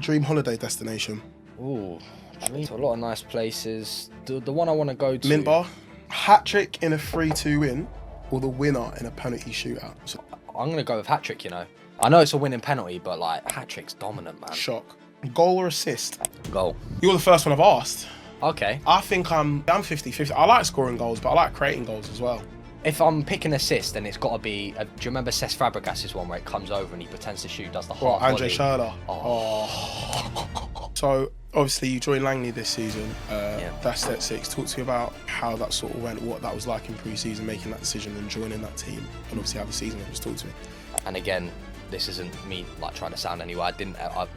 Dream holiday destination. Ooh, dream to a lot of nice places. The one I want to go to. Mint bar. Hat trick in a 3-2 win, or the winner in a penalty shootout. So, I'm going to go with hat trick, you know. I know it's a winning penalty, but like hat trick's dominant, man. shock. Goal or assist? Goal. You're the first one I've asked. Okay. I think I'm 50-50. I like scoring goals, but I like creating goals as well. If I'm picking assist, then it's got to be. Do you remember Cesc Fabregas' one where it comes over and he pretends to shoot, does the half Andre volley? Schürrle. Oh. So obviously you joined Langley this season. Yeah. That's step 6. Talk to me about how that sort of went, what that was like in pre-season, making that decision and joining that team, and obviously how the season went. Just talk to me. And again, this isn't me like trying to sound anywhere.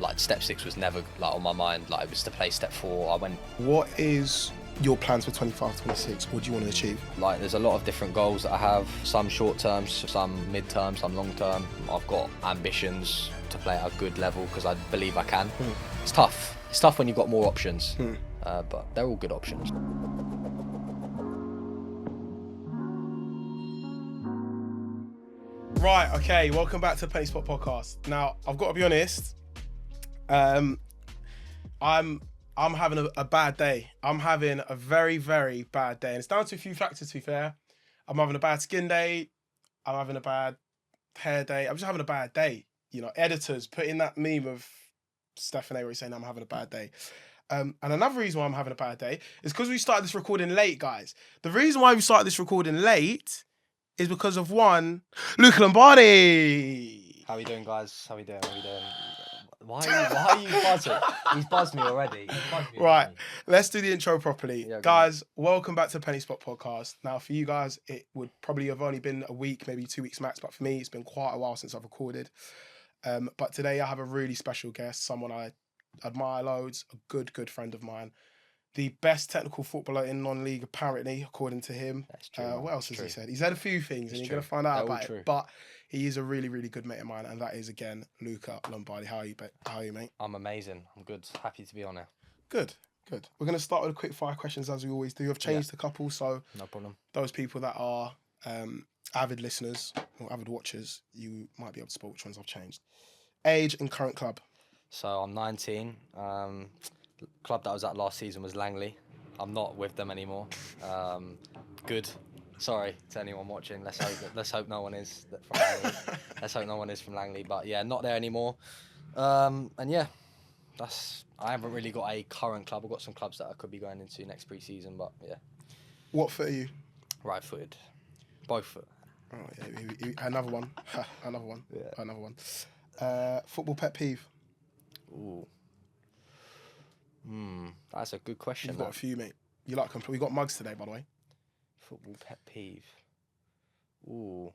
Like step 6 was never like on my mind. Like it was to play step 4. I went. What is your plans for 25-26? What do you want to achieve? Like there's a lot of different goals that I have. Some short term, some mid term, some long term. I've got ambitions to play at a good level because I believe I can. It's tough. It's tough when you've got more options, but they're all good options. Right, okay, welcome back to the Penny Spot Podcast. Now, I've got to be honest, I'm having a bad day. I'm having a very, very bad day. And it's down to a few factors, to be fair. I'm having a bad skin day. I'm having a bad hair day. I'm just having a bad day. You know, editors put in that meme of Stephen A. where he's saying I'm having a bad day. And another reason why I'm having a bad day is because we started this recording late, guys. The reason why we started this recording late is because of one, Luca Lombardi. How are we doing, guys? How are we doing? Why are you buzzing? He's buzzed me already. Right, let's do the intro properly. Yeah, guys, welcome back to the Penny Spot Podcast. Now, for you guys, it would probably have only been a week, maybe 2 weeks max, but for me, it's been quite a while since I've recorded. But today I have a really special guest, someone I admire loads, a good friend of mine. The best technical footballer in non-league, apparently, according to him. That's true. What else has he said? He's said a few things, and you're going to find out about it. But he is a really, really good mate of mine, and that is, again, Luca Lombardi. How are you, mate? I'm amazing. I'm good. Happy to be on here. Good. We're going to start with a quick fire questions, as we always do. I've changed a couple, so no problem. Those people that are avid listeners or avid watchers, you might be able to spot which ones I've changed. Age and current club. So I'm 19. Club that I was at last season was Langley. I'm not with them anymore. Good. Sorry to anyone watching. Let's hope no one is from Langley. Let's hope no one is from Langley. But yeah, not there anymore. And yeah, I haven't really got a current club. I've got some clubs that I could be going into next pre-season. But yeah. What foot are you? Right-footed. Both foot. Oh yeah, another one. Another one. Yeah. Another one. Football pet peeve. Ooh. That's a good question. You've got a few, mate. You like we got mugs today, by the way. Football pet peeve. Ooh.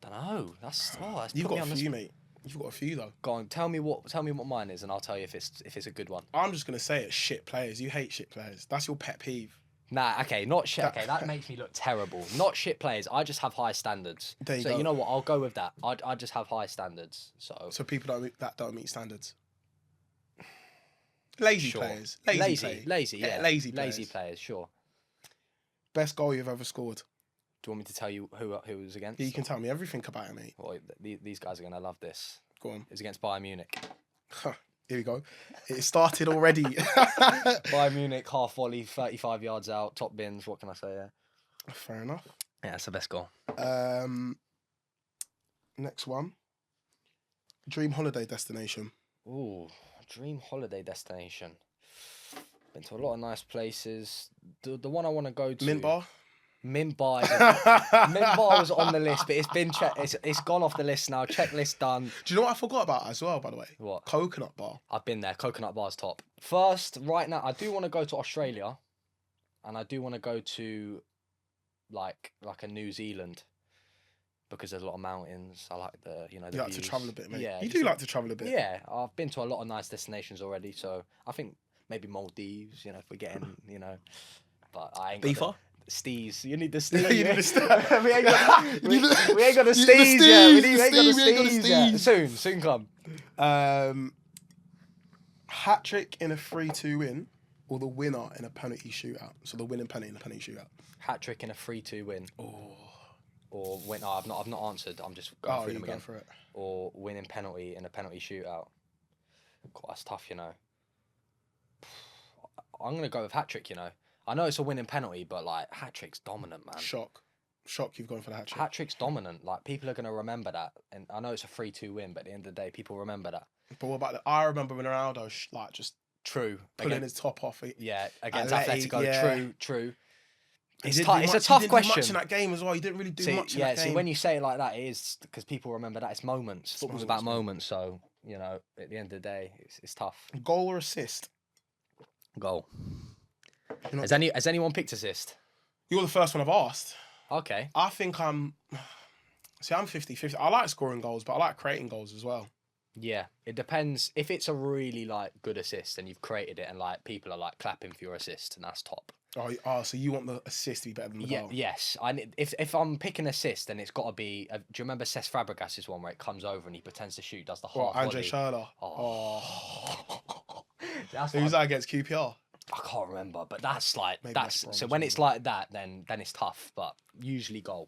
I don't know. That's You've got a few, mate. You've got a few though. Go on, tell me what mine is, and I'll tell you if it's a good one. I'm just gonna say it. Shit players. You hate shit players. That's your pet peeve. Nah, okay, not shit. Okay, that makes me look terrible. Not shit players. I just have high standards. There you go. You know what? I'll go with that. I just have high standards. So people don't meet standards. Lazy players. Lazy. Yeah. Lazy players. Sure. Best goal you've ever scored. Do you want me to tell you who it was against? Yeah, you can tell me everything about it, mate. Well, these guys are gonna love this. Go on. It's against Bayern Munich. Here we go. It started already. Bayern Munich, half volley, 35 yards out, top bins. What can I say? Yeah. Fair enough. Yeah, it's the best goal. Next one. Dream holiday destination. Ooh, dream holiday destination. Been to a lot of nice places. The one I want to go to. Mint bar. Mint bar was on the list, but it's been checked. It's gone off the list now. Checklist done. Do you know what I forgot about as well, by the way? What? Coconut bar. I've been there. Coconut bar's top. First, right now, I do want to go to Australia, and I do want to go to like a New Zealand because there's a lot of mountains. I like the You like views. To travel a bit, mate. Yeah, you do like to travel a bit. Yeah, I've been to a lot of nice destinations already, so I think maybe Maldives. If we're getting but I ain't. Beefer. Steez. You need the steez. You need the steez. we ain't got the steez yet. We ain't got the steez yet. Soon come. Hat trick in a 3-2 win, or the winner in a penalty shootout. So the winning penalty in a penalty shootout. Hat trick in a 3-2 win. Oh. Or win. I've not answered. I'm just going through them again. Go for it. Or winning penalty in a penalty shootout. God, that's tough, you know. I'm gonna go with hat trick. You know, I know it's a winning penalty, but like hat trick's dominant, man. Shock you've gone for the hat trick. Hat trick's dominant. Like people are gonna remember that, and I know it's a 3-2 win, but at the end of the day, people remember that. But what about I remember when Ronaldo like just True. pulling his top off. Yeah, against Atleti, Atletico. yeah. True. It's It's a tough He didn't do question. much in that game as well. He didn't really do much in that game. See, when you say it like that, it is because people remember that it's moments. Football's about moments, so you know, at the end of the day, it's tough. Goal or assist? Goal. Has anyone picked assist? You're the first one I've asked. Okay. I think I'm 50-50. I like scoring goals, but I like creating goals as well. Yeah, it depends. If it's a really like good assist and you've created it and like people are like clapping for your assist, and that's top. Oh, so you want the assist to be better than the goal? Yes. If I'm picking assist, then it's got to be. Do you remember Cesc Fabregas's one where it comes over and he pretends to shoot, does the half Andre volley? Schürrle. Who's that against QPR? I can't remember, but that's like Maybe that's so when it's like that, then it's tough. But usually goal.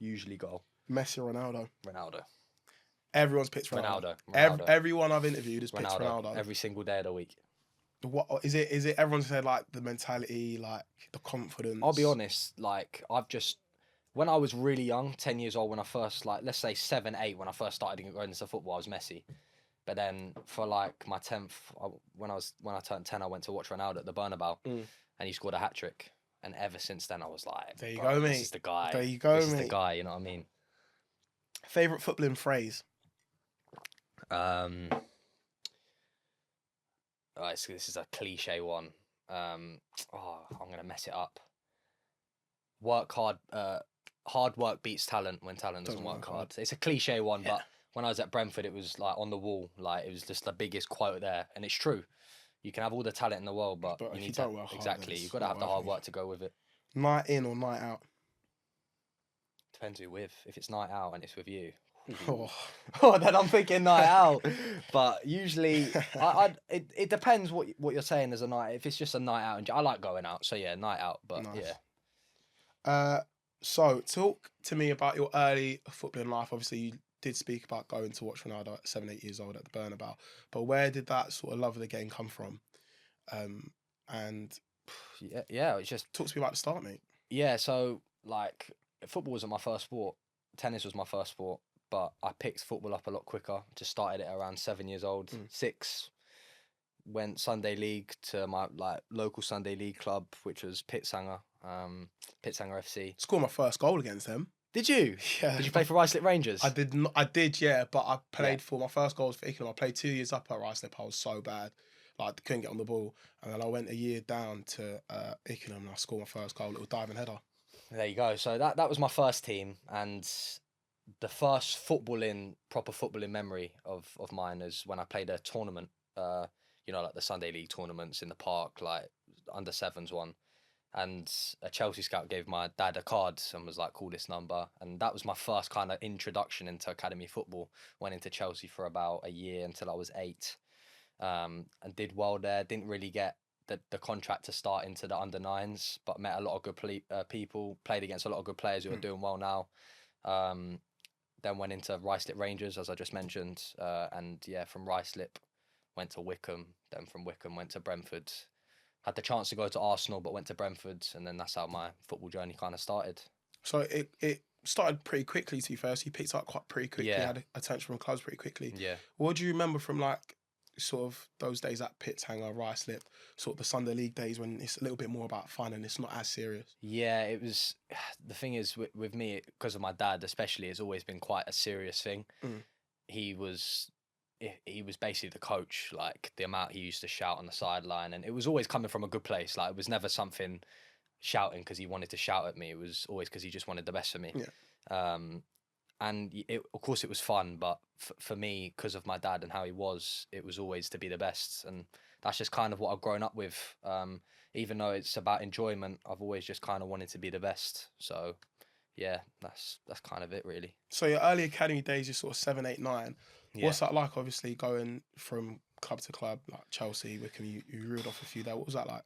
Messi or Ronaldo? Ronaldo. Everyone's picked Ronaldo. Ronaldo. Everyone I've interviewed has picked Ronaldo. Every single day of the week. What is it? Is it everyone said like the mentality, like the confidence? I'll be honest, like when I was really young, 10 years old, when I first like let's say 7, 8, when I first started going into football, I was Messi. But then for like my 10th, when I turned 10, I went to watch Ronaldo at the Bernabeu, and he scored a hat trick. And ever since then, I was like, there you go, mate. This is the guy. There you go, This mate. is the guy. You know what I mean? Favorite footballing phrase? This is a cliche one. I'm gonna mess it up. Work hard. Hard work beats talent when talent doesn't work hard. It's a cliche one, but when I was at Brentford, it was like on the wall. Like it was just the biggest quote there, and it's true. You can have all the talent in the world, but you need to work hard. Exactly, you've got to have the hard work to go with it. Night in or night out? Depends who with. If it's night out and it's with you, then I'm thinking night out. But usually, it depends what you're saying as a night. If it's just a night out, and I like going out, so yeah, night out. But yeah. So talk to me about your early footballing life. Obviously, you did speak about going to watch Ronaldo at 7, 8 years old at the Bernabeu. But where did that sort of love of the game come from? And it's just talk to me about the start, mate. Yeah, so like football wasn't my first sport. Tennis was my first sport, but I picked football up a lot quicker. Just started it around 7 years old. 6, went Sunday League to my like local Sunday League club, which was Pitsanger FC. Scored my first goal against them. Did you? Yeah. Did you play for Ruislip Rangers? I did. I did, yeah. But I played for my first goal was for Ickenham. I played 2 years up at Ruislip. I was so bad, like couldn't get on the ball. And then I went a year down to Ickenham and I scored my first goal, little diving header. There you go. So that was my first team, and the first proper footballing memory of mine is when I played a tournament. Like the Sunday League tournaments in the park, like under 7s one. And a Chelsea scout gave my dad a card and was like, call this number. And that was my first kind of introduction into academy football. Went into Chelsea for about a year until I was 8. And did well there. Didn't really get the contract to start into the under 9s, but met a lot of good people, played against a lot of good players who are doing well now. Then went into Ruislip Rangers, as I just mentioned. From Ruislip, went to Wickham. Then from Wickham, went to Brentford. Had the chance to go to Arsenal, but went to Brentford, and then that's how my football journey kind of started. So it started pretty quickly, to be fair. So you picked up quite pretty quickly, had attention from clubs pretty quickly. Yeah. What do you remember from like sort of those days at Pittshanger, Ruislip, sort of the Sunday League days when it's a little bit more about fun and it's not as serious? Yeah, it was. The thing is, with me, because of my dad especially, it's always been quite a serious thing. He was basically the coach, like the amount he used to shout on the sideline, and it was always coming from a good place. Like it was never something shouting because he wanted to shout at me. It was always because he just wanted the best for me. Yeah. Of course it was fun, but for me, because of my dad and how he was, it was always to be the best, and that's just kind of what I've grown up with. Even though it's about enjoyment, I've always just kind of wanted to be the best. So yeah, that's kind of it really. So your early academy days, you're sort of 7, 8, 9. Yeah. What's that like, obviously, going from club to club, like Chelsea, Wickham, you reeled off a few there. What was that like?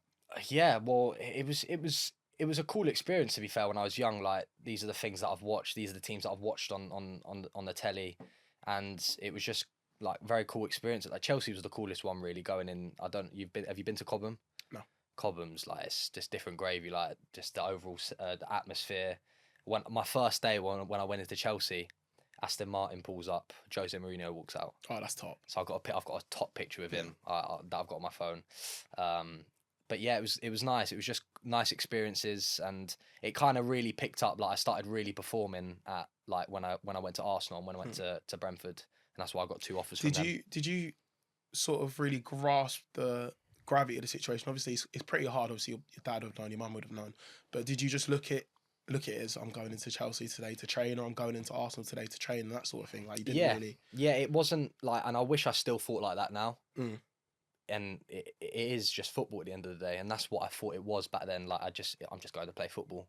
Yeah, well, it was a cool experience, to be fair, when I was young. Like, these are the things that I've watched. These are the teams that I've watched on the telly. And it was just like very cool experience. Like Chelsea was the coolest one, really. Going in, have you been to Cobham? No. Cobham's like it's just different gravy. Like just the overall the atmosphere. When my first day when I went into Chelsea, Aston Martin pulls up, Jose Mourinho walks out. Oh, that's top. So I've got a top picture with him that I've got on my phone. But yeah, it was nice. It was just nice experiences, and it kind of really picked up. Like I started really performing at like when I went to Arsenal and when I went to Brentford, and that's why I got 2 offers from them. Did you sort of really grasp the gravity of the situation? Obviously, it's pretty hard. Obviously, your dad would have known, your mum would have known, but did you just look at it as I'm going into Chelsea today to train, or I'm going into Arsenal today to train, and that sort of thing? Like you didn't really. Yeah, it wasn't like, and I wish I still thought like that now. Mm. And it is just football at the end of the day, and that's what I thought it was back then. Like I'm just going to play football.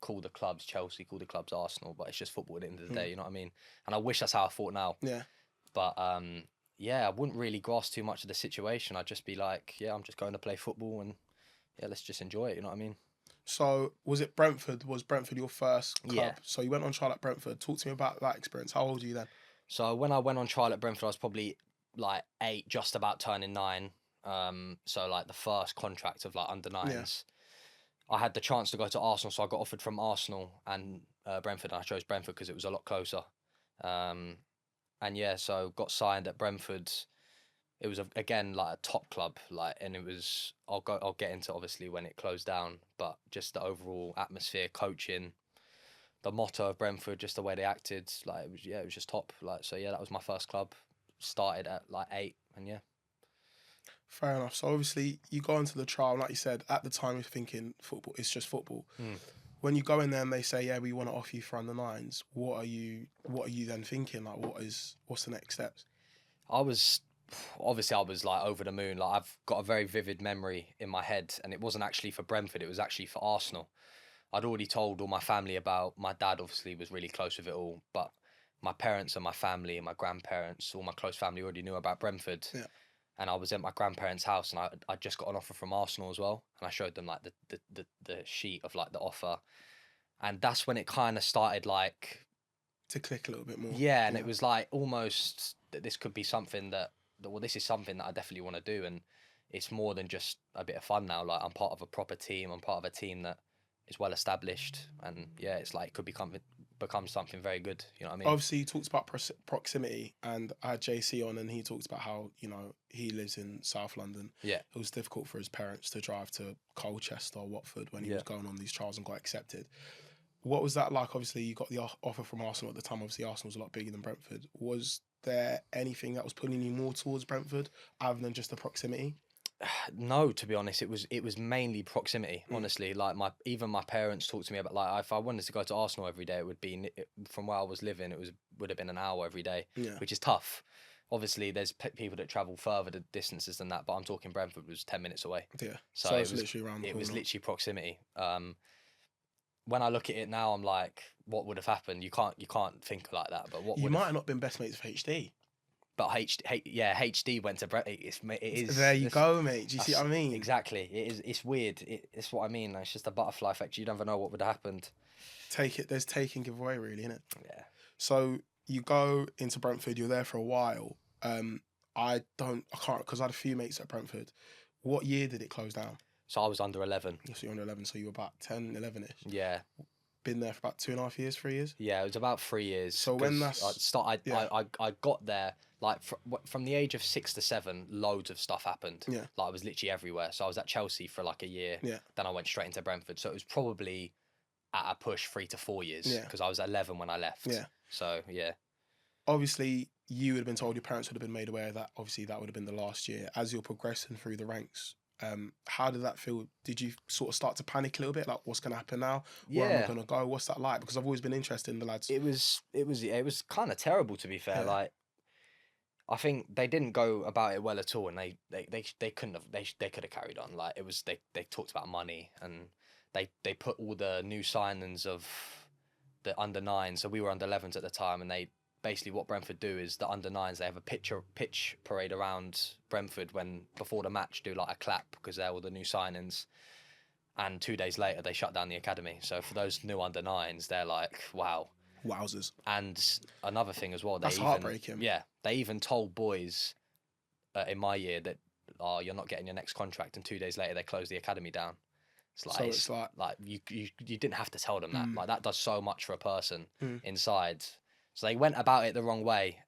Call the clubs Chelsea, call the clubs Arsenal, but it's just football at the end of the day. You know what I mean? And I wish that's how I thought now. Yeah. But yeah, I wouldn't really grasp too much of the situation. I'd just be like, yeah, I'm just going to play football, and yeah, let's just enjoy it. You know what I mean? So was it Brentford? Was Brentford your first club? Yeah. So you went on trial at Brentford. Talk to me about that experience. How old were you then? So when I went on trial at Brentford, I was probably like 8, just about turning 9. So like the first contract of like under 9s. Yeah. I had the chance to go to Arsenal, so I got offered from Arsenal and Brentford, and I chose Brentford because it was a lot closer. And yeah, so got signed at Brentford. It was again like a top club, like, and it was. I'll get into obviously when it closed down, but just the overall atmosphere, coaching, the motto of Brentford, just the way they acted, like it was just top. Like so, yeah, that was my first club. Started at like 8, and yeah. Fair enough. So obviously you go into the trial, like you said, at the time you're thinking football, it's just football. When you go in there and they say, yeah, we want to offer you for under 9s, what are you then thinking? Like what's the next steps? I was like over the moon. Like I've got a very vivid memory in my head, and it wasn't actually for Brentford, it was actually for Arsenal. I'd already told all my family about, my dad obviously was really close with it all, but my parents and my family and my grandparents, all my close family already knew about Brentford. Yeah. And I was at my grandparents' house, and I just got an offer from Arsenal as well, and I showed them like the sheet of like the offer, and that's when it kind of started like to click a little bit more. Yeah, and it was like almost that this could be something this is something that I definitely want to do, and it's more than just a bit of fun now. Like I'm part of a proper team. I'm part of a team that is well established, and yeah, it's like it could become something very good. You know what I mean? Obviously, he talks about proximity, and I had JC on, and he talks about how he lives in South London. Yeah, it was difficult for his parents to drive to Colchester or Watford when he was going on these trials and got accepted. What was that like? Obviously, you got the offer from Arsenal at the time. Obviously, Arsenal was a lot bigger than Brentford. Was there anything that was pulling you more towards Brentford other than just the proximity? No, to be honest, it was mainly proximity. Honestly, like even my parents talked to me about, like, if I wanted to go to Arsenal every day, it would be from where I was living. Would have been an hour every day, which is tough. Obviously, there's people that travel further distances than that, but I'm talking Brentford was 10 minutes away. Yeah, so it was literally around the corner. It was literally proximity. When I look at it now, I'm like, what would have happened? You can't think like that. But you might have not been best mates with HD. But HD went to Brentford. It is. There you go, mate. Do you see what I mean? Exactly. It is. It's weird. It's what I mean. It's just a butterfly effect. You never know what would have happened. There's take and give away, really, isn't it? Yeah. So you go into Brentford. You're there for a while. I can't, because I had a few mates at Brentford. What year did it close down? So I was under 11. Yes, you're under 11. So you were about 10, 11ish. Yeah. Been there for about 2.5 years, 3 years. Yeah, it was about 3 years. So when I got there, like from the age of 6 to 7, loads of stuff happened. Yeah. Like I was literally everywhere. So I was at Chelsea for like a year. Yeah. Then I went straight into Brentford. So it was probably at a push 3 to 4 years. Yeah. Because I was 11 when I left. Yeah. So yeah. Obviously, you would have been told, your parents would have been made aware that obviously that would have been the last year. As you're progressing through the ranks, how did that feel? Did you sort of start to panic a little bit? Like, what's going to happen now? Yeah. Where am I going to go? What's that like? Because I've always been interested in the lads. It was kind of terrible, to be fair. Yeah. Like, I think they didn't go about it well at all, and they couldn't have. They could have carried on. Like, it was they talked about money, and they put all the new signings of the under 9s. So we were under 11s at the time, and they basically, what Brentford do is the under 9s, they have a pitch parade around Brentford before the match, do like a clap because they're all the new signings, and 2 days later they shut down the academy. So for those new under 9s, they're like, wow, wowzers. And another thing as well, that's heartbreaking. Yeah, they even told boys in my year that, oh, you're not getting your next contract, and 2 days later they closed the academy down. It's like you didn't have to tell them that. Like, that does so much for a person inside. So they went about it the wrong way.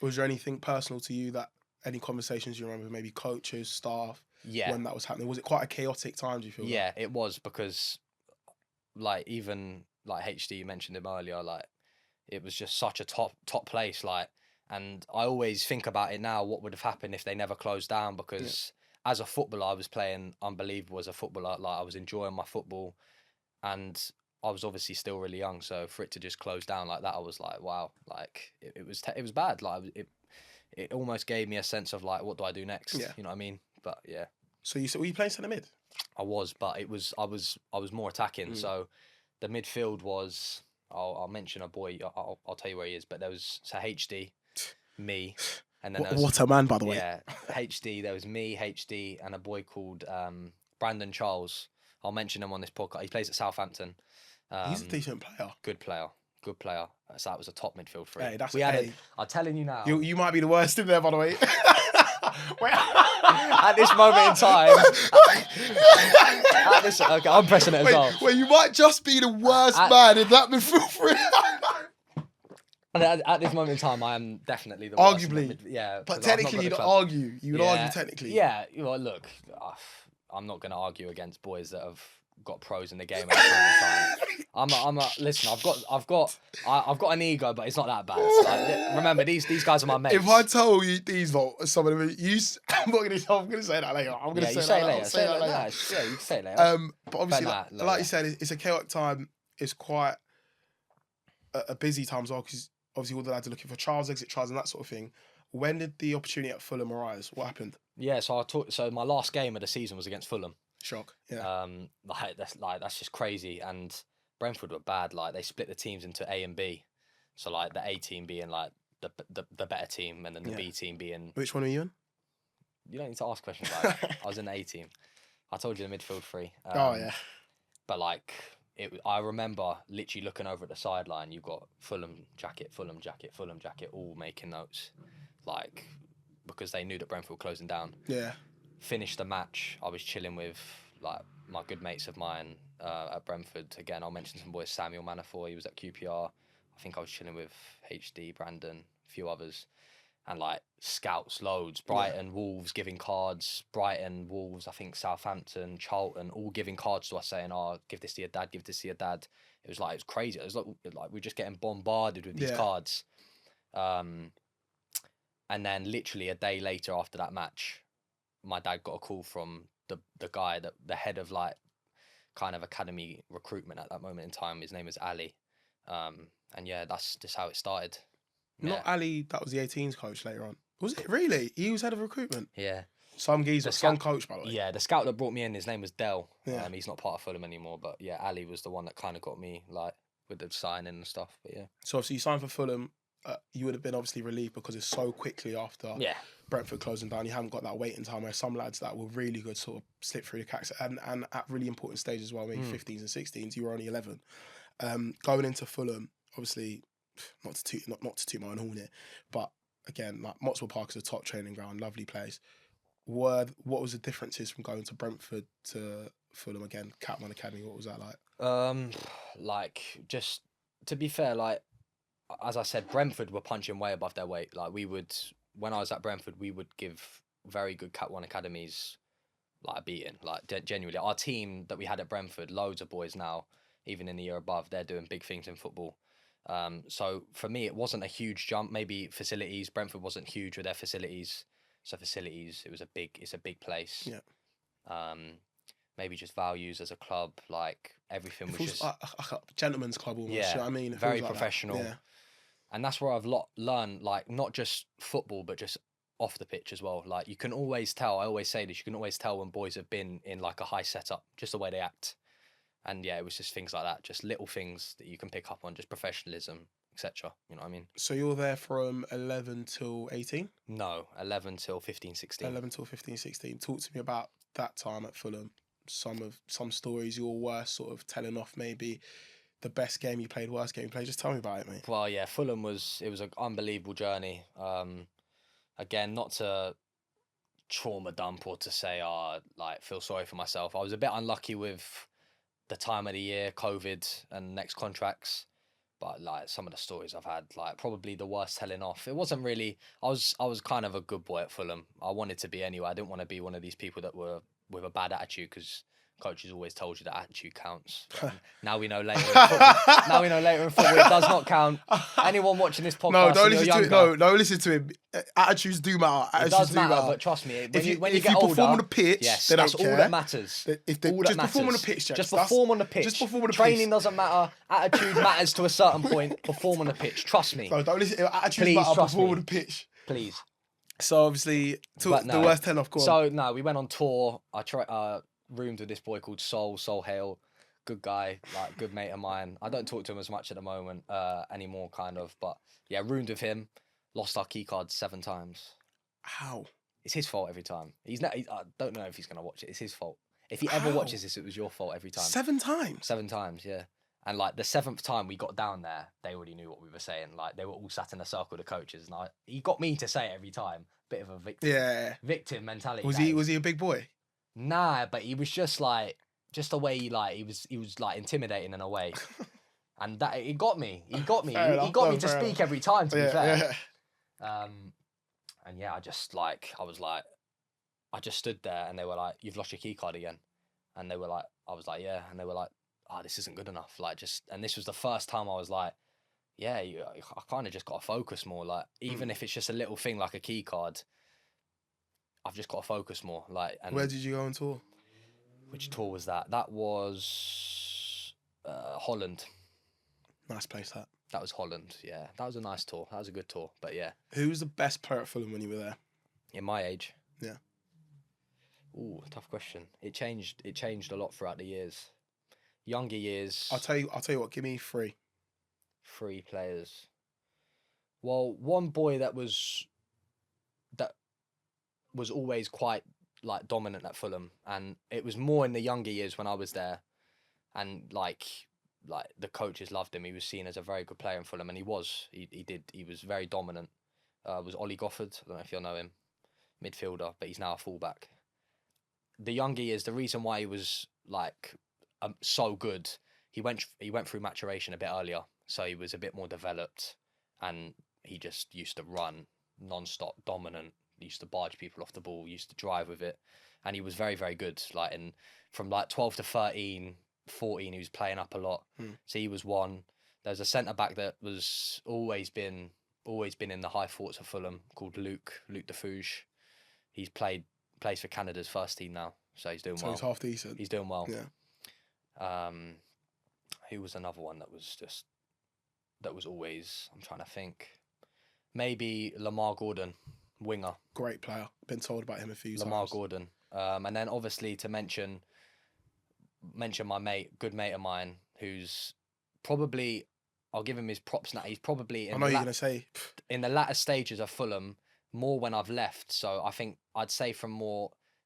Was there anything personal to you, that any conversations you remember, maybe coaches, staff, when that was happening? Was it quite a chaotic time, do you feel? Yeah, it was, because like, even like HD, you mentioned him earlier, like, it was just such a top place, like, and I always think about it now, what would have happened if they never closed down, because as a footballer, I was playing unbelievable as a footballer. Like, I was enjoying my football, and I was obviously still really young. So for it to just close down like that, I was like, wow, like, it was bad. Like, it almost gave me a sense of like, what do I do next? Yeah. You know what I mean? But yeah. So were you playing centre mid? I was, but I was more attacking. So the midfield was, I'll mention a boy. I'll tell you where he is. But there was HD, me, and then what a man, by the way. Yeah, HD. There was me, HD, and a boy called Brandon Charles. I'll mention him on this podcast. He plays at Southampton. He's a decent player. Good player. So that was a top midfield three. Hey, I'm telling you now. You might be the worst in there, by the way. At this moment in time. Okay, I'm pressing it as well. Wait, you might just be the worst man in that midfield three. At this moment in time, I am definitely the worst. Arguably. Yeah. But technically, you'd argue. You would argue technically. Yeah. Well, look, I'm not going to argue against boys that have got pros in the game at the same time. Listen, I've got an ego, but it's not that bad. Like, remember, these guys are my mates. If I tell you some of them, I'm going to say that later. I'm going to say that later. Say that later. Yeah, you can say it later. But obviously, like you said, it's a chaotic time. It's quite a busy time as well, because obviously all the lads are looking for trials, exit trials, and that sort of thing. When did the opportunity at Fulham arise? What happened? Yeah, so my last game of the season was against Fulham. Shock. Yeah. That's just crazy. And Brentford were bad. Like, they split the teams into A and B. So like, the A team being like the better team, and then the B team being. Which one were you in? You don't need to ask questions like that. I was in the A team. I told you the midfield three. Oh yeah. But like, I remember literally looking over at the sideline. You've got Fulham jacket, all making notes, like, because they knew that Brentford were closing down. Yeah. Finished the match. I was chilling with like my good mates of mine at Brentford. Again, I'll mention some boys. Samuel Manafort, he was at QPR. I think I was chilling with HD, Brandon, a few others, and like scouts, loads. Brighton, Wolves giving cards. Brighton, Wolves, I think Southampton, Charlton, all giving cards to us, saying, "Oh, give this to your dad. Give this to your dad." It was crazy. It was like we're just getting bombarded with these cards. And then literally a day later after that match, my dad got a call from the guy, the head of like kind of academy recruitment at that moment in time. His name was Ali. And yeah, that's just how it started. Not Ali, that was the 18s coach later on. Was it really? He was head of recruitment? Yeah. Some geezer, some coach, by the way. Yeah, the scout that brought me in, his name was Dell. Yeah. He's not part of Fulham anymore, but yeah, Ali was the one that kind of got me like with the signing and stuff. But yeah. So obviously you signed for Fulham. You would have been obviously relieved because it's so quickly after Brentford closing down. You haven't got that waiting time where some lads that were really good sort of slip through the cracks, and at really important stages as well, maybe 15s and 16s. You were only 11. Going into Fulham, obviously, not to toot my own horn here, but again, like Motswell Park is a top training ground, lovely place. What was the differences from going to Brentford to Fulham again? Cat One Academy, what was that like? Like, just to be fair, like, as I said, Brentford were punching way above their weight. Like, when I was at Brentford, we would give very good Cat 1 academies like a beating. Like, genuinely, our team that we had at Brentford, loads of boys now, even in the year above, they're doing big things in football. So for me, it wasn't a huge jump. Maybe facilities. Brentford wasn't huge with their facilities. So facilities, it's a big place. Yeah. Maybe just values as a club, like everything was just like a gentleman's club almost. Yeah, you know what I mean? Very professional. Yeah. And that's where I've learned, like, not just football, but just off the pitch as well. Like, you can always tell, I always say this, you can always tell when boys have been in like a high setup, just the way they act. And yeah, it was just things like that, just little things that you can pick up on, just professionalism, etc. You know what I mean? So you're there from 11 till 18? No, 11 till 15, 16. 11 till 15, 16. Talk to me about that time at Fulham. Some stories you're worth sort of telling off maybe the best game you played, worst game you played? Just tell me about it, mate. Well, yeah, Fulham was an unbelievable journey. Again, not to trauma dump or to say, like, feel sorry for myself. I was a bit unlucky with the time of the year, COVID and next contracts. But like some of the stories I've had, like probably the worst telling off. It wasn't really. I was kind of a good boy at Fulham. I wanted to be anyway. I didn't want to be one of these people that were with a bad attitude, because coaches always told you that attitude counts. Now we know later in football it does not count. Anyone watching this podcast, no, don't listen to it. No, don't listen to him. Attitudes do matter. It does matter, but trust me, when you get older, perform on the pitch, yes, they that's don't care. all that matters. Just perform on the pitch, Jack. Just perform on the pitch. Just perform on the pitch. Training doesn't matter. Attitude matters to a certain point. Perform on the pitch. Trust me. No, don't listen. Attitudes Please matter. trust Perform me. on the pitch. Please. So obviously, the worst 10 off. Go on. So no, we went on tour. I roomed with this boy called Sol Hale. Good guy, like good mate of mine. I don't talk to him as much at the moment anymore, kind of. But yeah, roomed with him. Lost our key cards 7 times. How? It's his fault every time. I don't know if he's gonna watch it. It's his fault. If he ever watches this, it was your fault every time. 7 times. 7 times, yeah. And like the 7th time we got down there, they already knew what we were saying. Like they were all sat in a circle, the coaches, and he got me to say it every time. Bit of a victim. Yeah. Victim mentality. Was he a big boy? Nah, but he was just the way he was like intimidating in a way. And that it got me. He got me. He got me to speak every time, to be fair. Yeah. And yeah, I just stood there and they were like, "You've lost your key card again." And they were like, I was like, "Yeah." And they were like, "Oh, this isn't good enough." And this was the first time I was like, yeah, I kind of just got to focus more. Like, even if it's just a little thing like a key card, I've just got to focus more. Like, and where did you go on tour? Which tour was that? That was Holland. Nice place, that. That was Holland, yeah. That was a nice tour. That was a good tour, but yeah. Who was the best player at Fulham when you were there? In my age? Yeah. Ooh, tough question. It changed a lot throughout the years. Younger years. I'll tell you what, give me 3. 3 players. Well, one boy that was always quite like dominant at Fulham, and it was more in the younger years when I was there, and like the coaches loved him. He was seen as a very good player in Fulham, and he was very dominant. Was Ollie Gofford? I don't know if you'll know him, midfielder, but he's now a fullback. The younger years, the reason why he was like so good, he went through maturation a bit earlier, so he was a bit more developed, and he just used to run non-stop, dominant. He used to barge people off the ball, used to drive with it, and he was very, very good. Like from like 12 to 13, 14, he was playing up a lot. So he was one. There's a centre back that was always been in the high thoughts of Fulham, called Luke Defuge. He's plays for Canada's first team now, so he's doing well. So he's half decent. He's doing well. Yeah. Who was another one that was always, I'm trying to think, maybe Lamar Gordon, winger. Great player. Been told about him a few times. Lamar Gordon. And then obviously to mention my good mate of mine, who's probably, I'll give him his props now. He's probably I know you're gonna say in the latter stages of Fulham, more when I've left. So I think I'd say from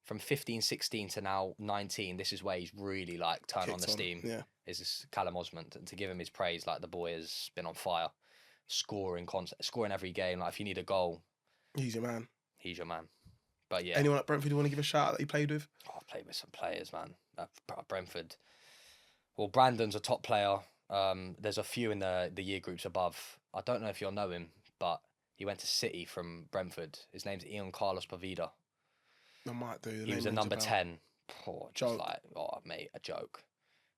15, 16 to now 19, this is where he's really like turned on the steam. Yeah. Is this Callum Osmond, and to give him his praise, like the boy has been on fire, scoring every game. Like if you need a goal, he's your man. He's your man. But yeah. Anyone at Brentford you want to give a shout out that you played with? Oh, I've played with some players, man. At Brentford. Well, Brandon's a top player. There's a few in the year groups above. I don't know if you'll know him, but he went to City from Brentford. His name's Ian Carlos Pavida. I might do. He was a number 10. Oh, just joke. like, oh, mate, a joke.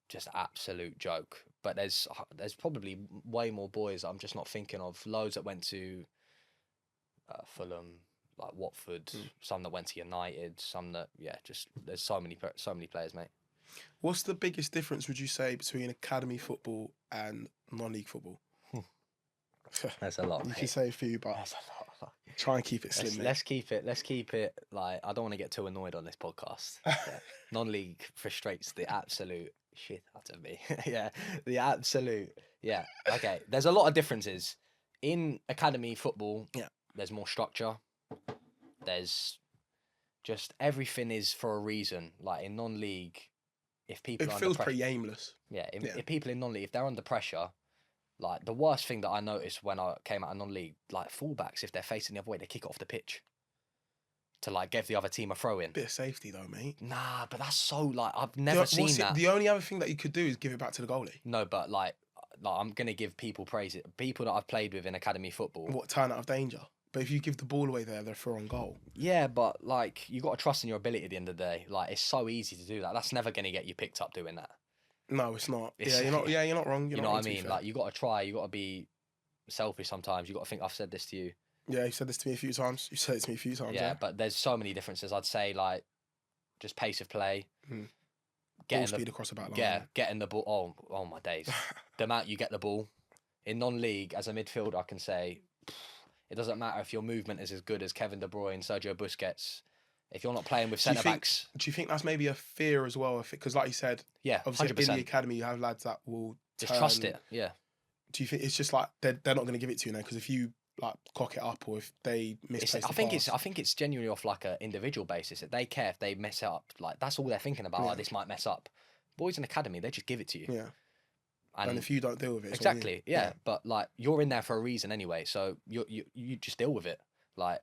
Just absolute joke. But there's probably way more boys that I'm just not thinking of. Loads that went to Fulham, like Watford. Some that went to United. Some that there's so many players, mate. What's the biggest difference, would you say, between academy football and non-league football? That's a lot. You mate. can say a few, but That's a lot. try and keep it slim. Let's keep it. Like, I don't want to get too annoyed on this podcast. Yeah. Non-league frustrates the absolute shit out of me. Yeah, the absolute. Yeah. Okay. There's a lot of differences in academy football. Yeah. There's more structure. There's just everything is for a reason. Like in non-league, if people It are under feels pressure, pretty aimless. if people in non-league, if they're under pressure, like the worst thing that I noticed when I came out of non-league, like fullbacks, if they're facing the other way, they kick it off the pitch to like give the other team a throw in. Bit of safety though, mate. Nah, but that's so like I've never seen that. The only other thing that you could do is give it back to the goalie. No, but like I'm gonna give people praise. People that I've played with in academy football. What, turn out of danger? But if you give the ball away there, they're throw on goal. Yeah, but like you got to trust in your ability at the end of the day. Like it's so easy to do that. That's never gonna get you picked up doing that. No, it's not. You're not. Yeah, you're not wrong. You know what I mean? Like you got to try. You got to be selfish sometimes. You got to think. I've said this to you. Yeah, you said this to me a few times. You said it to me a few times. Yeah, but there's so many differences. I'd say like just pace of play, ball speed across the back line. Getting the ball. Oh my days! The amount you get the ball in non-league as a midfielder, I can say it doesn't matter if your movement is as good as Kevin De Bruyne, Sergio Busquets. If you're not playing with centre backs, do you think that's maybe a fear as well? Because, like you said, yeah, obviously 100%. in the academy you have lads that will just trust it. Yeah. Do you think it's just like they're not going to give it to you now? Because if you like cock it up, or if they misplace I think it's genuinely off like an individual basis. That they care if they mess it up. Like that's all they're thinking about. Yeah. Oh, this might mess up. Boys in academy, they just give it to you. Yeah. And if you don't deal with it, it's exactly, yeah. But like you're in there for a reason anyway, so you just deal with it. Like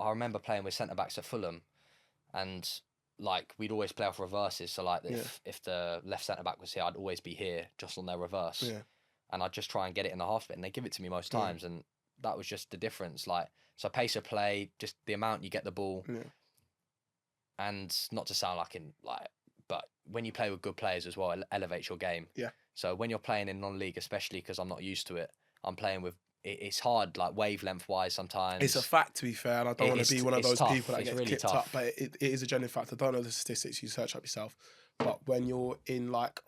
I remember playing with centre backs at Fulham, and like we'd always play off reverses. So like if the left centre back was here, I'd always be here just on their reverse. Yeah. And I'd just try and get it in the half bit, and they give it to me most times, and that was just the difference. Like so, pace of play, just the amount you get the ball, and not to sound like but when you play with good players as well, it elevates your game. Yeah. So when you're playing in non-league, especially because I'm not used to it, I'm playing with. It's hard, like wavelength wise. Sometimes it's a fact, to be fair, and I don't want to be one of those tough. people that it's gets really kicked tough. up. But it is a genuine fact. I don't know the statistics. You search up yourself. But when you're in like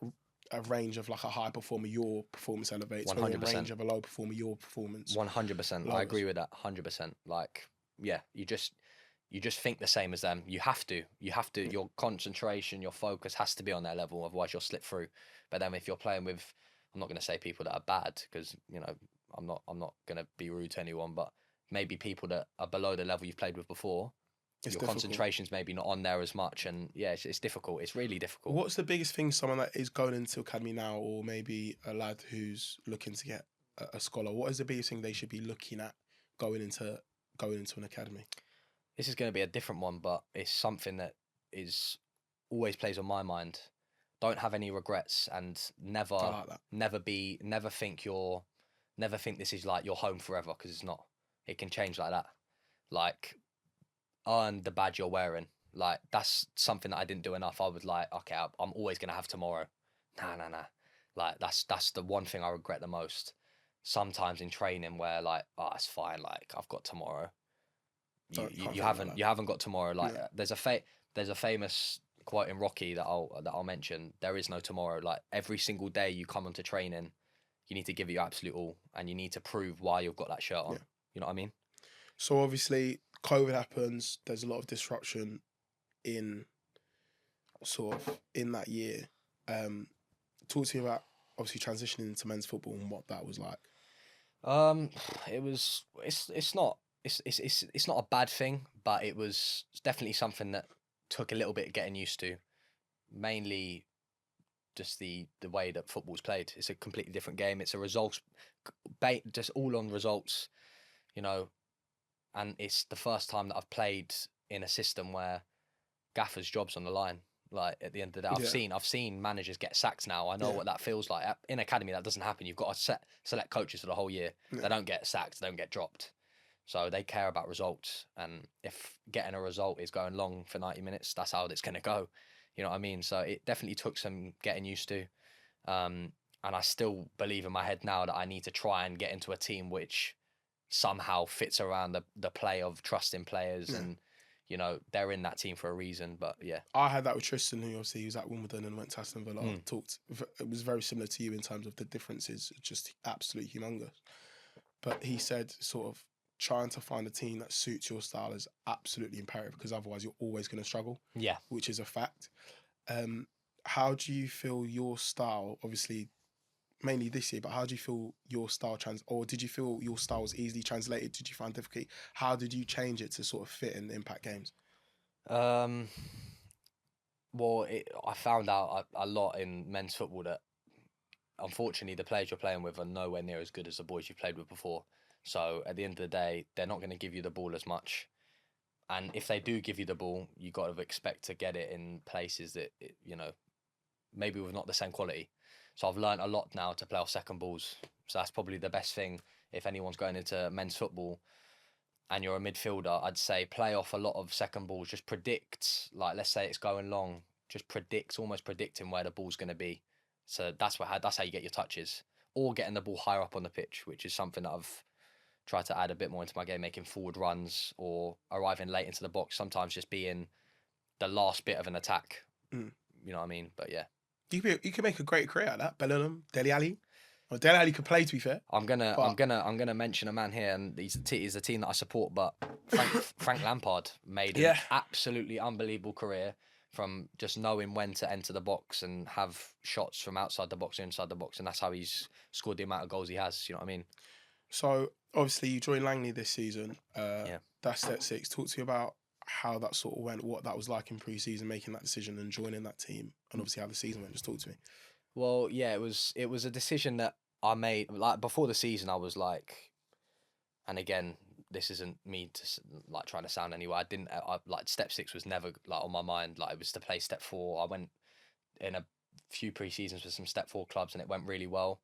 a range of like a high performer, your performance elevates. 100%. When you're in a range of a low performer, your performance. 100%. I agree with that. 100%. Like yeah, you just think the same as them. You have to. Your concentration, your focus has to be on their level. Otherwise, you'll slip through. But then if you're playing with, I'm not going to say people that are bad because I'm not going to be rude to anyone, but maybe people that are below the level you've played with before. Your concentration's maybe not on there as much, and yeah, it's difficult. It's really difficult. What's the biggest thing someone that is going into academy now, or maybe a lad who's looking to get a scholar? What is the biggest thing they should be looking at going into an academy? This is going to be a different one, but it's something that always plays on my mind. Don't have any regrets, and never think this is like your home forever, because it's not. It can change like that. Like earn the badge you're wearing. Like that's something that I didn't do enough. I was like, okay, I'm always gonna have tomorrow. Nah. Like that's the one thing I regret the most. Sometimes in training where like, oh, it's fine. Like I've got tomorrow. You haven't got tomorrow. Like there's a famous quote in Rocky that I'll mention. There is no tomorrow. Like every single day you come onto training, you need to give it your absolute all, and you need to prove why you've got that shirt on. You know what I mean? So obviously COVID happens. There's a lot of disruption in that year. Talk to me about obviously transitioning into men's football and what that was like. It's not a bad thing, but it's definitely something that took a little bit of getting used to. Mainly just the way that football's played. It's a completely different game. It's a results, just all on results, and it's the first time that I've played in a system where gaffers' job's on the line. Like at the end of the day, I've seen managers get sacked now. I know what that feels like. In academy, that doesn't happen. You've got to select coaches for the whole year. They don't get sacked. They don't get dropped. So they care about results. And if getting a result is going long for 90 minutes, that's how it's going to go. You know what I mean? So it definitely took some getting used to. And I still believe in my head now that I need to try and get into a team which somehow fits around the play of trusting players and, they're in that team for a reason. But yeah. I had that with Tristan, who obviously was at Wimbledon and went to Aston Villa. It was very similar to you in terms of the differences, just absolutely humongous. But he said sort of trying to find a team that suits your style is absolutely imperative, because otherwise you're always going to struggle. Yeah. Which is a fact. How do you feel your style, obviously mainly this year, but how do you feel your style or did you feel your style was easily translated? Did you find difficulty? How did you change it to sort of fit and impact games? Well, I found out a lot in men's football that unfortunately the players you're playing with are nowhere near as good as the boys you've played with before. So at the end of the day, they're not going to give you the ball as much. And if they do give you the ball, you got to expect to get it in places that, maybe with not the same quality. So I've learned a lot now to play off second balls. So that's probably the best thing if anyone's going into men's football and you're a midfielder. I'd say play off a lot of second balls. Just predict, like let's say it's going long, just almost predicting where the ball's going to be. So that's how you get your touches, or getting the ball higher up on the pitch, which is something that I've tried to add a bit more into my game, making forward runs or arriving late into the box. Sometimes just being the last bit of an attack. Mm. You know what I mean? But yeah. You could make a great career out of that. Bellingham, Dele Alli. Well, Dele Alli could play, to be fair. I'm gonna mention a man here, and he's a team that I support. But Frank Lampard made an absolutely unbelievable career from just knowing when to enter the box and have shots from outside the box or inside the box, and that's how he's scored the amount of goals he has. You know what I mean? So obviously you joined Langley this season. That's step 6. Talk to me about how that sort of went, what that was like in pre-season, making that decision and joining that team, and obviously how the season went. Just talk to me. Well, yeah, it was a decision that I made. Like before the season, I was like, and again, this isn't me like trying to sound anywhere. Like step 6 was never like on my mind. Like it was to play step 4. I went in a few pre-seasons with some step 4 clubs, and it went really well.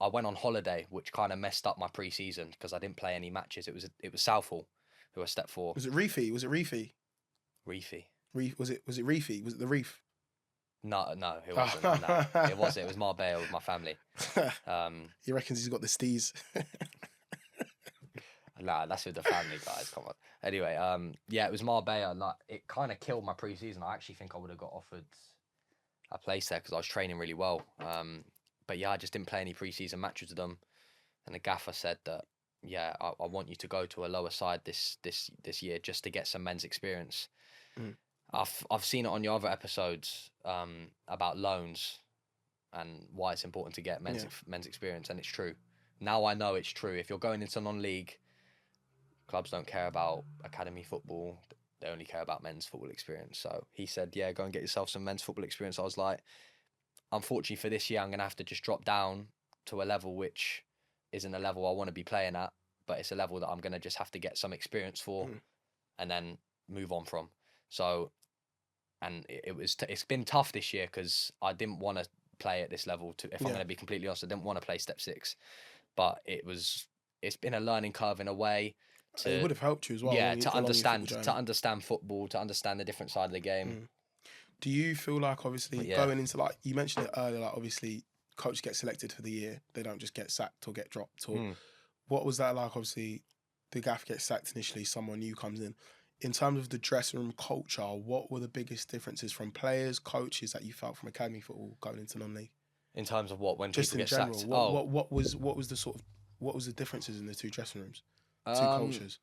I went on holiday, which kind of messed up my pre-season because I didn't play any matches. It was Southall who were step 4. Was it Reefy? Reefy. Was it Reefy? Was it the Reef? No, it wasn't. No, it wasn't. It was Marbella with my family. He reckons he's got the steez. Nah, that's with the family, guys. Come on. Anyway, yeah, it was Marbella. Like, it kind of killed my pre-season. I actually think I would have got offered a place there because I was training really well. But yeah, I just didn't play any pre-season matches with them. And the gaffer said that, yeah, I want you to go to a lower side this year just to get some men's experience. Mm. I've seen it on your other episodes about loans and why it's important to get men's experience, and it's true. Now I know it's true. If you're going into non-league, clubs don't care about academy football. They only care about men's football experience. So he said, yeah, go and get yourself some men's football experience. I was like, unfortunately for this year, I'm going to have to just drop down to a level which isn't a level I want to be playing at, but it's a level that I'm going to just have to get some experience for and then move on from. So, and it's been tough this year because I didn't want to play at this level. If I'm going to be completely honest, I didn't want to play step 6, but it's been a learning curve in a way. It would have helped you as well. Yeah, to understand football, to understand the different side of the game. Do you feel like obviously going into, like you mentioned it earlier, like obviously coaches get selected for the year, they don't just get sacked or get dropped? Or what was that like? Obviously, the gaff gets sacked initially, someone new comes in. In terms of the dressing room culture, what were the biggest differences from players, coaches that you felt from academy football going into non-league? In terms of what, when just people in get general, sacked? What was the differences in the two dressing rooms, two cultures?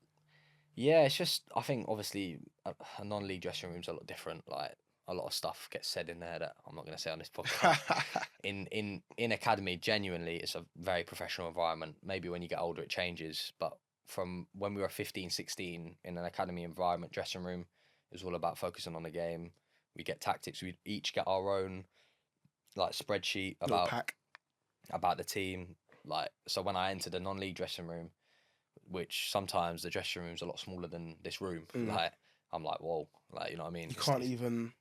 Yeah, it's just, I think obviously a non-league dressing room's a lot different. Like a lot of stuff gets said in there that I'm not going to say on this podcast. in academy, genuinely, it's a very professional environment. Maybe when you get older, it changes, but from when we were 15, 16 in an academy environment dressing room, it was all about focusing on the game. We get tactics. We each get our own like spreadsheet about the team. Like, so when I entered a non-league dressing room, which sometimes the dressing room's a lot smaller than this room. Like, I'm like, whoa, like, you know what I mean?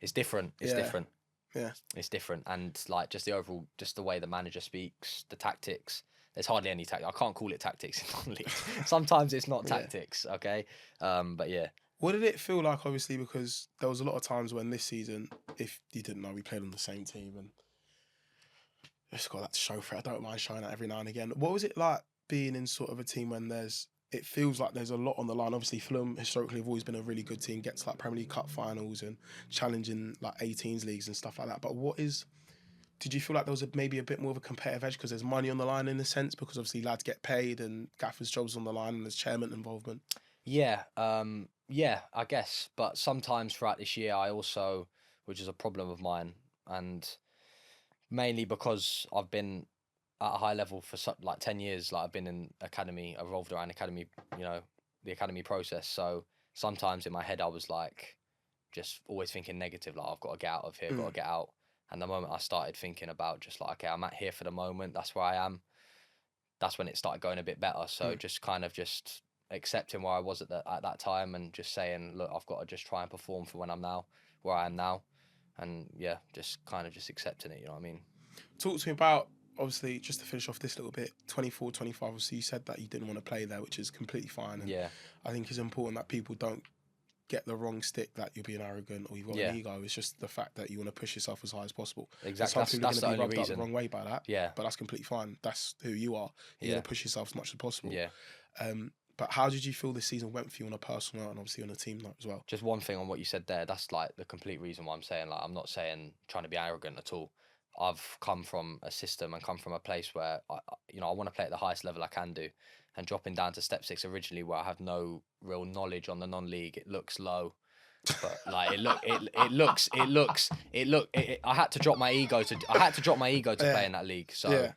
It's different. It's different. Yeah. It's different. And like just the way the manager speaks, the tactics, there's hardly any tactics. I can't call it tactics in non-league. Sometimes it's not tactics, okay? But yeah. What did it feel like, obviously, because there was a lot of times when this season, if you didn't know, we played on the same team and just got that to show for it. I don't mind showing that every now and again. What was it like being in sort of a team when it feels like there's a lot on the line? Obviously, Fulham historically have always been a really good team, gets like Premier League Cup finals and challenging like 18s leagues and stuff like that. But did you feel like there was maybe a bit more of a competitive edge because there's money on the line in a sense, because obviously lads get paid and gaffers' jobs on the line and there's chairman involvement? Yeah, I guess. But sometimes throughout this year, I also, which is a problem of mine, and mainly because I've been at a high level for like 10 years, like I've been in academy, I've revolved around academy, the academy process. So sometimes in my head, I was like just always thinking negative, like I've got to get out of here, got to get out. And the moment I started thinking about just like, okay, I'm at here for the moment, that's where I am, that's when it started going a bit better. So just kind of just accepting where I was at that time, and just saying, look, I've got to just try and perform for where I am now. And yeah, just kind of just accepting it, you know what I mean? Talk to me about, obviously, just to finish off this little bit, 24, 25, obviously you said that you didn't want to play there, which is completely fine. And Yeah. I think it's important that people don't get the wrong stick that you're being arrogant or you've got an ego. It's just the fact that you want to push yourself as high as possible. Exactly. Some people are That's going to the be only rubbed up reason. the wrong way by that. Yeah. But that's completely fine. That's who you are. You're going to push yourself as much as possible. Yeah. But how did you feel this season went for you on a personal note and obviously on a team note as well? Just one thing on what you said there, that's like the complete reason why I'm saying, like, I'm not saying trying to be arrogant at all. I've come from a system and come from a place where I want to play at the highest level I can do, and dropping down to step 6 originally, where I have no real knowledge on the non-league, it looks low, but like I had to drop my ego to play in that league. So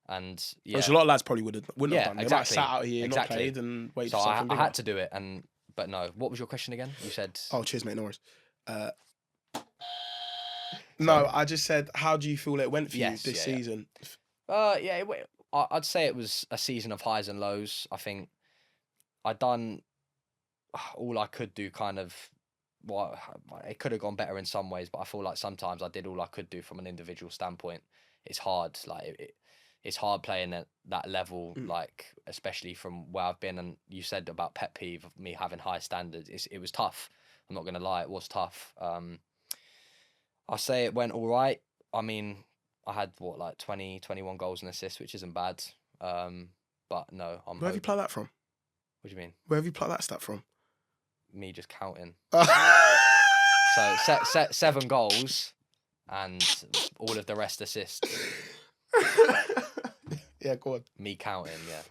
and which a lot of lads probably wouldn't have done. They Exactly. might have sat out here, not played, and waited for something bigger. I had to do it, but no. What was your question again? You said. Oh, cheers, mate. No worries. No, I just said, how do you feel it went for you this season? I'd say it was a season of highs and lows. I think I'd done all I could do. Kind of, it could have gone better in some ways, but I feel like sometimes I did all I could do from an individual standpoint. It's hard, like it's hard playing at that level, like especially from where I've been. And you said about pet peeve of me having high standards. It was tough. I'm not gonna lie, it was tough. I say it went all right. I mean, I had 20, 21 goals and assists, which isn't bad. But no, Where have you plucked that from? What do you mean? Where have you plucked that stat from? Me just counting. So 7 goals and all of the rest assists. Yeah, go on. Me counting, yeah.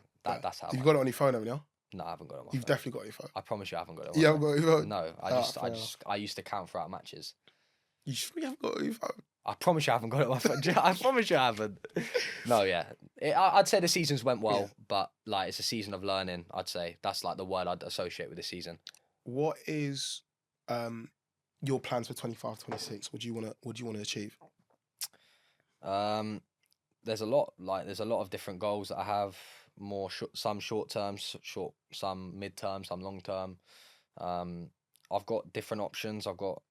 That's how. You've got it on your phone, haven't you? No, I haven't got it on my You've phone. definitely got it on your phone. I promise you I haven't got it on my You phone. haven't got it on your phone? No, I used to count throughout matches. You sure you haven't got it on your phone? I promise you I haven't got it on my phone. I promise you I haven't. No, yeah. I'd say the seasons went well, but like it's a season of learning, I'd say. That's like the word I'd associate with the season. What is your plans for 25, 26? What do you want to achieve? There's a lot of different goals that I have. Some short term, some mid term, some long term. I've got different options. I've got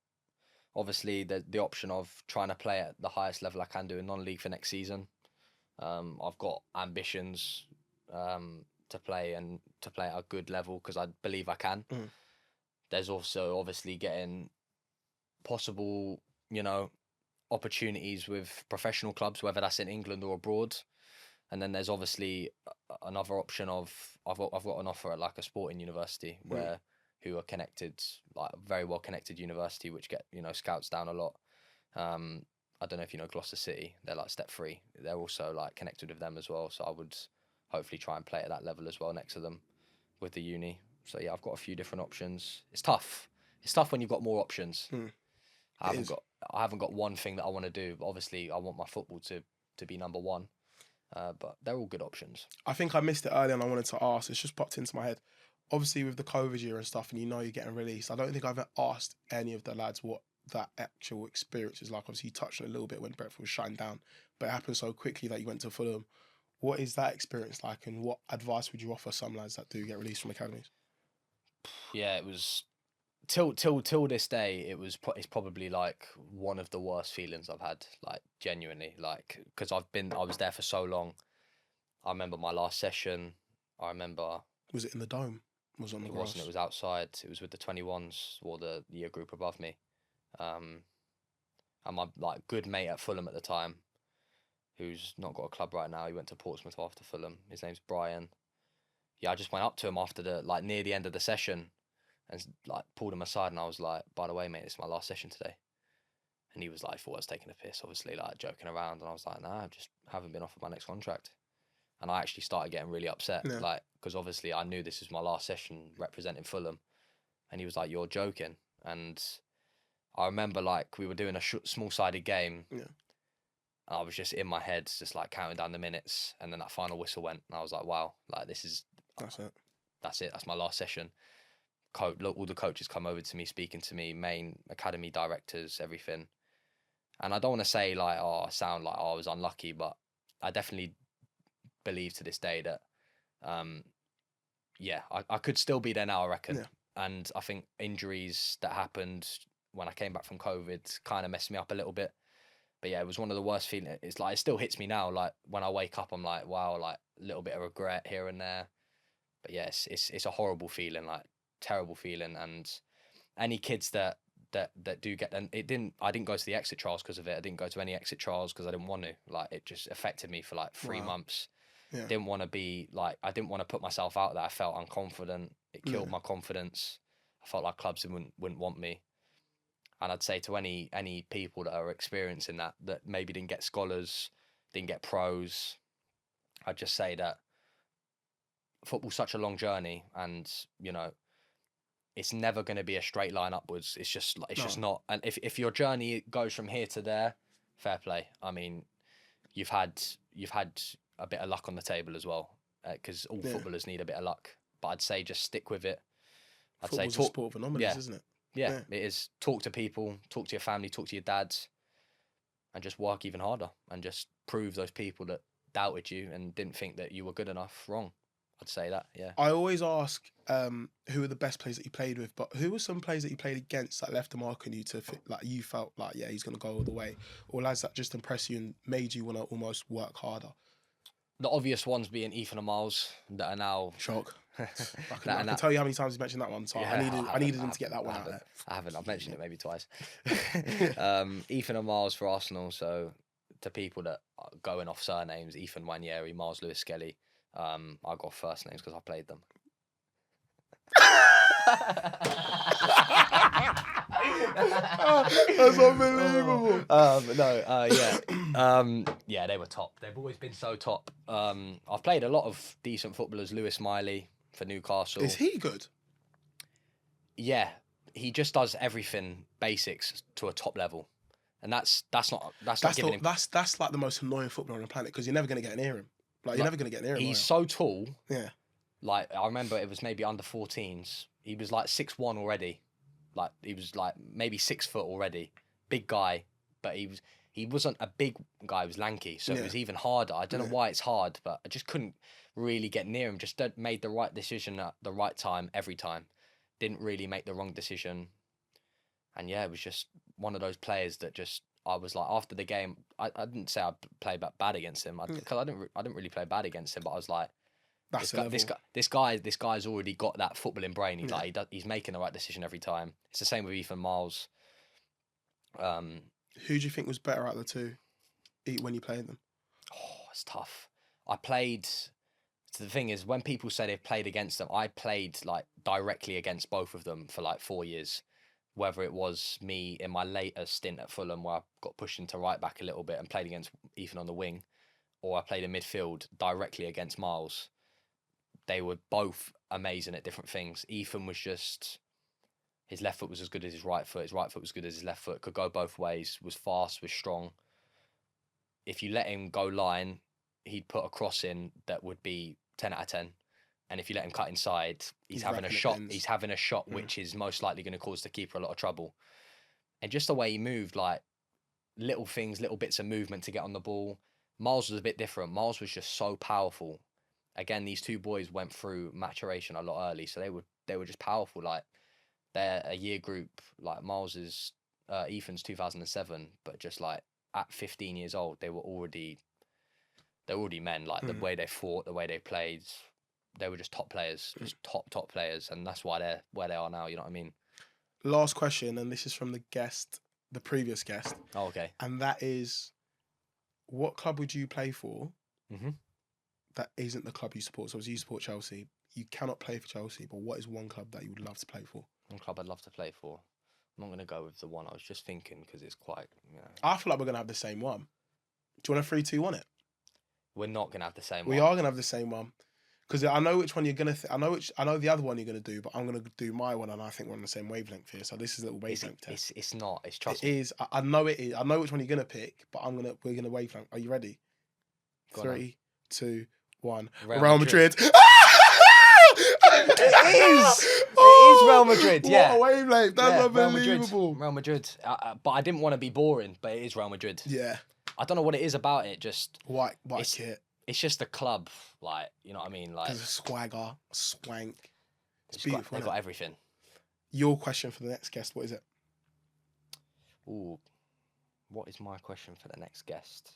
obviously the option of trying to play at the highest level I can do in non-league for next season. I've got ambitions to play at a good level because I believe I can. There's also obviously getting possible, opportunities with professional clubs, whether that's in England or abroad. And then there's obviously another option of I've got an offer at like a sporting university who are connected, like very well connected university, which get scouts down a lot. I don't know if you know Gloucester City. They're like step 3. They're also like connected with them as well. So I would hopefully try and play at that level as well next to them with the uni. So yeah, I've got a few different options. It's tough. It's tough when you've got more options. I haven't got one thing that I want to do. But obviously, I want my football to be number 1. But they're all good options. I think I missed it earlier and I wanted to ask. It's just popped into my head. Obviously, with the COVID year and stuff, and you're getting released, I don't think I've ever asked any of the lads what that actual experience is like. Obviously, you touched on it a little bit when Brentford was shutting down, but it happened so quickly that you went to Fulham. What is that experience like, and what advice would you offer some lads that do get released from academies? Yeah, it was till this day. It's probably like one of the worst feelings I've had. Like genuinely, like because I was there for so long. I remember my last session. I remember. Was it in the dome? Was it on the grass? It wasn't. It was outside. It was with the 21s or the year group above me. And my good mate at Fulham at the time, who's not got a club right now. He went to Portsmouth after Fulham. His name's Brian. Yeah, I just went up to him after near the end of the session, and pulled him aside, and I was like, "By the way, mate, this is my last session today." And he was like, thought I was taking a piss, obviously, like joking around, and I was like, "Nah, I just haven't been offered my next contract." And I actually started getting really upset, because obviously I knew this was my last session representing Fulham, and he was like, "You're joking." And I remember we were doing a small-sided game. Yeah. I was just in my head, just counting down the minutes, and then that final whistle went, and I was like, "Wow, that's it. That's it. That's my last session." all the coaches come over to me, speaking to me, main academy directors, everything. And I don't want to say like, oh, I sound like I was unlucky, but I definitely believe to this day that, I could still be there now, I reckon. Yeah. And I think injuries that happened when I came back from COVID kind of messed me up a little bit. But yeah, it was one of the worst feelings. It's like, it still hits me now. Like when I wake up, I'm like, wow, like a little bit of regret here and there. But yeah, it's a horrible feeling, like terrible feeling. And any kids that do get, and I didn't go to the exit trials because of it. I didn't go to any exit trials because I didn't want to. Like it just affected me for like 3 months. Yeah. Didn't want to be like, I didn't want to put myself out there. I felt unconfident. It killed my confidence. I felt like clubs wouldn't want me. And I'd say to any people that are experiencing that maybe didn't get scholars, didn't get pros, I'd just say that football's such a long journey, and you know, it's never going to be a straight line upwards. It's just just not. And if your journey goes from here to there, fair play. I mean, you've had a bit of luck on the table as well, because all footballers need a bit of luck. But I'd say just stick with it. I'd Football's say a sport of anomalies, isn't it? Yeah, it is. Talk to people, talk to your family, talk to your dads, and just work even harder and just prove those people that doubted you and didn't think that you were good enough wrong. I'd say that, yeah. I always ask who are the best players that you played with, but who were some players that you played against that left a mark on you like you felt like, yeah, he's going to go all the way, or lads that just impressed you and made you want to almost work harder? The obvious ones being Ethan and Miles that are now... Shock. I can tell you how many times you mentioned that one, so yeah, I needed him to get that one out there. I haven't. I've mentioned it maybe twice. Ethan and Miles for Arsenal. So to people that are going off surnames, Ethan Wanyeri, Miles Lewis Skelly. I got first names because I played them. That's unbelievable. Yeah, they were top. They've always been so top. I've played a lot of decent footballers. Lewis Miley for Newcastle. Is he good? Yeah, he just does everything basics to a top level, and that's giving him. That's like the most annoying footballer on the planet, because you're never going to get near him. You're never going to get near him. He's so tall. Yeah. Like, I remember it was maybe under 14s. He was like 6'1" already. Like, he was like maybe 6 foot already. Big guy, but he wasn't a big guy. He was lanky, so it was even harder. I don't know why it's hard, but I just couldn't really get near him. Just made the right decision at the right time every time. Didn't really make the wrong decision. And yeah, it was just one of those players that just, I was like, after the game, I didn't say I played bad against him, because I didn't really play bad against him, but I was like, this guy's already got that footballing brain. He's making the right decision every time. It's the same with Ethan Miles. Who do you think was better out of the two when you played them? Oh, it's tough. So the thing is, when people say they've played against them, I played like directly against both of them for like 4 years. Whether it was me in my later stint at Fulham, where I got pushed into right back a little bit and played against Ethan on the wing, or I played in midfield directly against Miles. They were both amazing at different things. Ethan was just, his left foot was as good as his right foot. His right foot was good as his left foot. Could go both ways. Was fast. Was strong. If you let him go line, he'd put a cross in that would be 10 out of 10. And if you let him cut inside, he's having a shot. He's having a shot which is most likely going to cause the keeper a lot of trouble. And just the way he moved, like little things, little bits of movement to get on the ball. Miles was a bit different. Miles was just so powerful. Again, these two boys went through maturation a lot early, so they were just powerful. Like, they're a year group. Like Ethan's 2007, but just like at 15 years old, they're already men. Like the way they fought, the way they played. They were just top players, just top players, and that's why they're where they are now. You know what I mean? Last question, and this is from the previous guest. Oh, okay. And that is, what club would you play for that isn't the club you support? So, as you support Chelsea, you cannot play for Chelsea, but what is one club that you would love to play for? One club I'd love to play for. I'm not going to go with the one I was just thinking, because it's quite, I feel like we're going to have the same one. Do you want a 3-2-1 it? We're not going to have the same one. We are going to have the same one. Because I know which one you're gonna. I know the other one you're gonna do, but I'm gonna do my one, and I think we're on the same wavelength here. So this is a little wavelength test. It's not. It's trust me. It is. I know it is. I know which one you're gonna pick, but we're gonna wavelength. Are you ready? Go 3, 2, 1. Real Real Madrid. It is Real Madrid. Yeah. What a wavelength. That's Real unbelievable. Madrid. Real Madrid. But I didn't want to be boring, but it is Real Madrid. Yeah. I don't know what it is about it. Just White kit. It's just a club. Like, you know what I mean? Like, There's a swagger, swank. It's they've beautiful. got everything. Your question for the next guest, what is it? Ooh, what is my question for the next guest?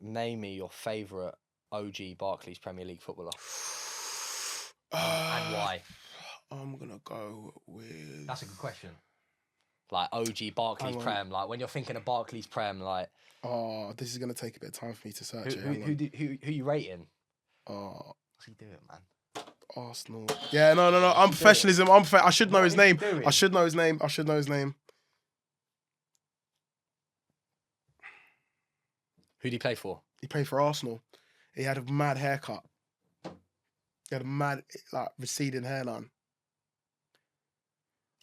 Name me your favourite OG Barclays Premier League footballer. And why? I'm going to go with... That's a good question. Like OG Barclays Prem, like when you're thinking of Barclays Prem, like... Oh, this is going to take a bit of time for me to search Who you rating? Oh. What's he doing, man? Arsenal. Yeah, no. I'm professionalism. I should know his name. I should know his name. Who did he play for? He played for Arsenal. He had a mad haircut. He had a mad, like, receding hairline.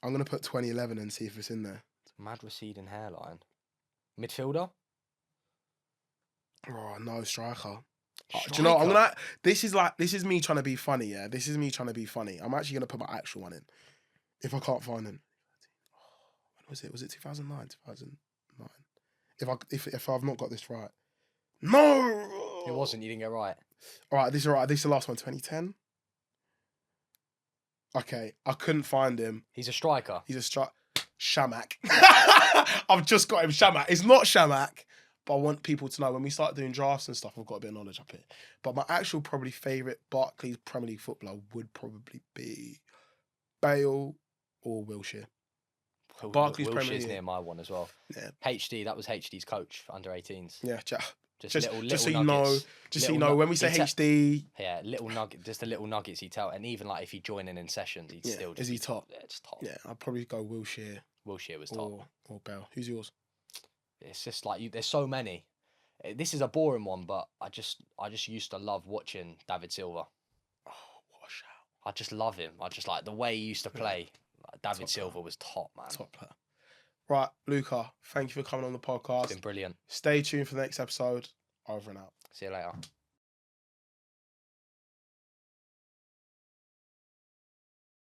I'm going to put 2011 and see if it's in there. Mad receding hairline. Midfielder? Oh, no, striker. Do you know what? This is me trying to be funny, yeah? This is me trying to be funny. I'm actually going to put my actual one in. If I can't find him. When was it? Was it 2009? 2009. If I've not got this right. No! It wasn't, you didn't get it right. All right, this is the last one, 2010. Okay, I couldn't find him. He's a striker. Shamak. I've just got him, Shamak. It's not Shamak, but I want people to know when we start doing drafts and stuff, I've got a bit of knowledge up here. But my actual probably favourite Barclays Premier League footballer would probably be Bale or Wilshere. Barclays Premier League. Near my one as well. Yeah. HD, that was HD's coach for under 18s. Yeah, just so you know, when we say HD, little nugget, just the little nuggets he tell, and even like if he join in sessions, he'd still. Is he top? Yeah, just top. Yeah, I'd probably go Wilshere. Wilshere was top. Or Bell. Who's yours? It's just like there's so many. This is a boring one, but I just used to love watching David Silva. Oh, what a shout! I just love him. I just like the way he used to play. Like, David Silva was top, man. Top player. Right, Luca, thank you for coming on the podcast. It's been brilliant. Stay tuned for the next episode. Over and out. See you later.